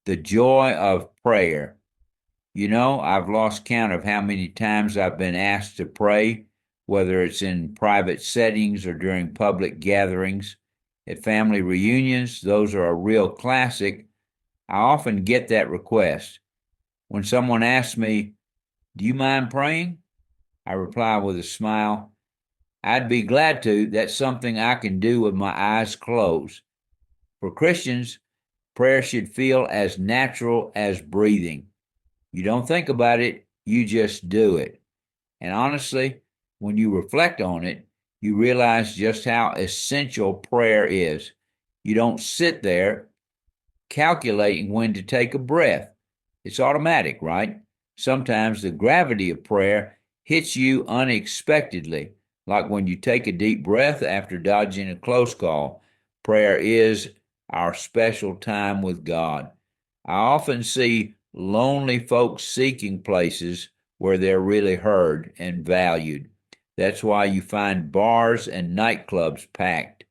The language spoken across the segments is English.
The joy of prayer. You know, I've lost count of how many times I've been asked to pray, whether it's in private settings or during public gatherings. At family reunions, those are a real classic. I often get that request. When someone asks me, "Do you mind praying?" I reply with a smile, "I'd be glad to. That's something I can do with my eyes closed." For Christians, prayer should feel as natural as breathing. You don't think about it, you just do it. And honestly, when you reflect on it, you realize just how essential prayer is. You don't sit there calculating when to take a breath. It's automatic, right? Sometimes the gravity of prayer hits you unexpectedly, like when you take a deep breath after dodging a close call. Prayer is our special time with God. I often see lonely folks seeking places where they're really heard and valued. That's why you find bars and nightclubs packed.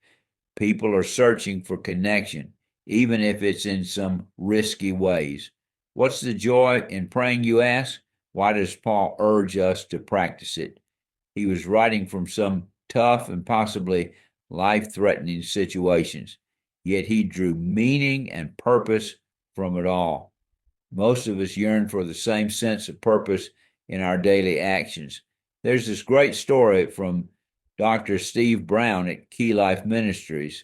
People are searching for connection, even if it's in some risky ways. What's the joy in praying, you ask? Why does Paul urge us to practice it? He was writing from some tough and possibly life threatening situations, yet he drew meaning and purpose from it all. Most of us yearn for the same sense of purpose in our daily actions. There's this great story from Dr. Steve Brown at Key Life Ministries.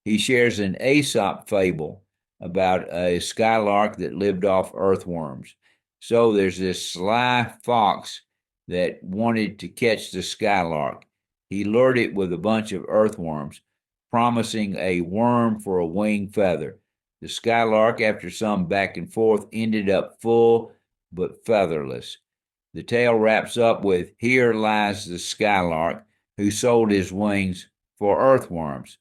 He shares an Aesop fable about a skylark that lived off earthworms. So there's this sly fox that wanted to catch the skylark. He lured it with a bunch of earthworms, promising a worm for a wing feather. The skylark, after some back and forth, ended up full but featherless. The tale wraps up with, "Here lies the skylark who sold his wings for earthworms."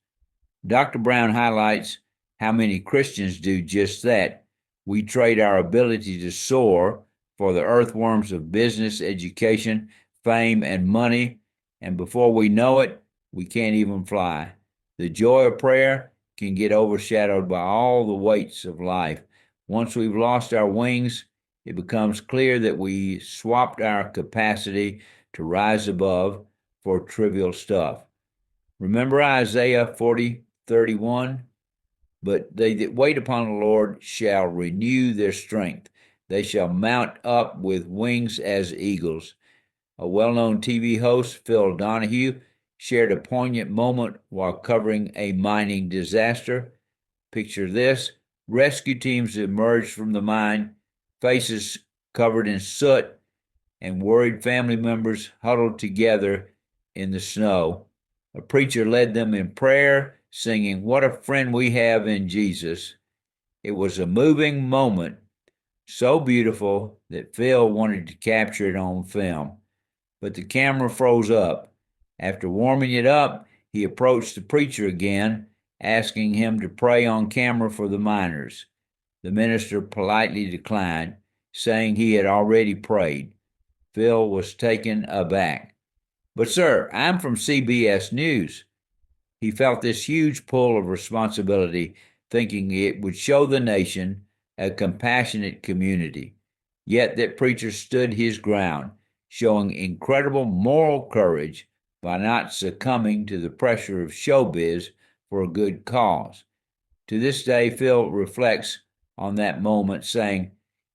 Dr. Brown highlights how many Christians do just that. We trade our ability to soar for the earthworms of business, education, fame, and money, and before we know it, we can't even fly. The joy of prayer can get overshadowed by all the weights of life. Once we've lost our wings, it becomes clear that we swapped our capacity to rise above for trivial stuff. Remember Isaiah 40:31? But they that wait upon the Lord shall renew their strength. They shall mount up with wings as eagles. A well-known TV host, Phil Donahue, shared a poignant moment while covering a mining disaster. Picture this: rescue teams emerged from the mine, faces covered in soot, and worried family members huddled together in the snow. A preacher led them in prayer, singing, "What a friend we have in Jesus." It was a moving moment, so beautiful that Phil wanted to capture it on film. But the camera froze up. After warming it up, he approached the preacher again, asking him to pray on camera for the miners. The minister politely declined, saying he had already prayed. Phil was taken aback. "But, sir, I'm from CBS News." He felt this huge pull of responsibility, thinking it would show the nation a compassionate community. Yet that preacher stood his ground, showing incredible moral courage by not succumbing to the pressure of showbiz for a good cause. To this day, Phil reflects on that moment, saying,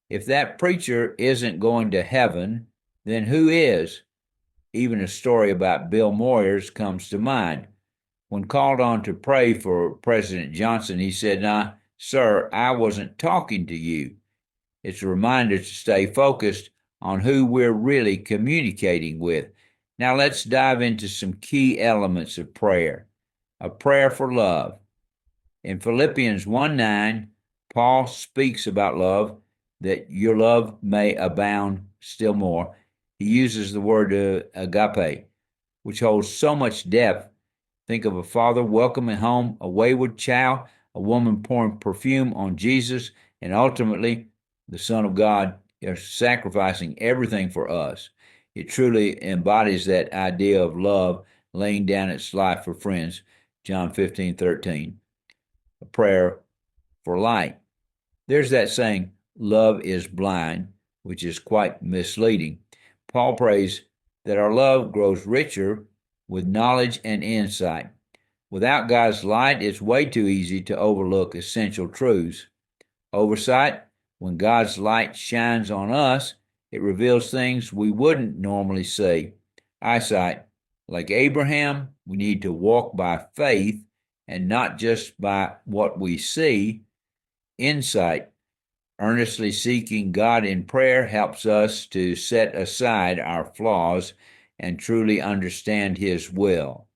"If that preacher isn't going to heaven, then who is?" Even a story about Bill Moyers comes to mind. When called on to pray for President Johnson, he said, "Nah, sir, I wasn't talking to you." It's a reminder to stay focused on who we're really communicating with. Now let's dive into some key elements of prayer. A prayer for love. In Philippians 1:9, Paul speaks about love, that your love may abound still more. He uses the word agape, which holds so much depth. Think of a father welcoming home a wayward child, a woman pouring perfume on Jesus, and ultimately the Son of God is sacrificing everything for us. It truly embodies that idea of love laying down its life for friends. John 15:13. A prayer for light. There's that saying, love is blind, which is quite misleading. Paul prays that our love grows richer with knowledge and insight. Without God's light, it's way too easy to overlook essential truths. Oversight, when God's light shines on us, it reveals things we wouldn't normally see. Eyesight, like Abraham, we need to walk by faith and not just by what we see. Insight, earnestly seeking God in prayer helps us to set aside our flaws and truly understand His will.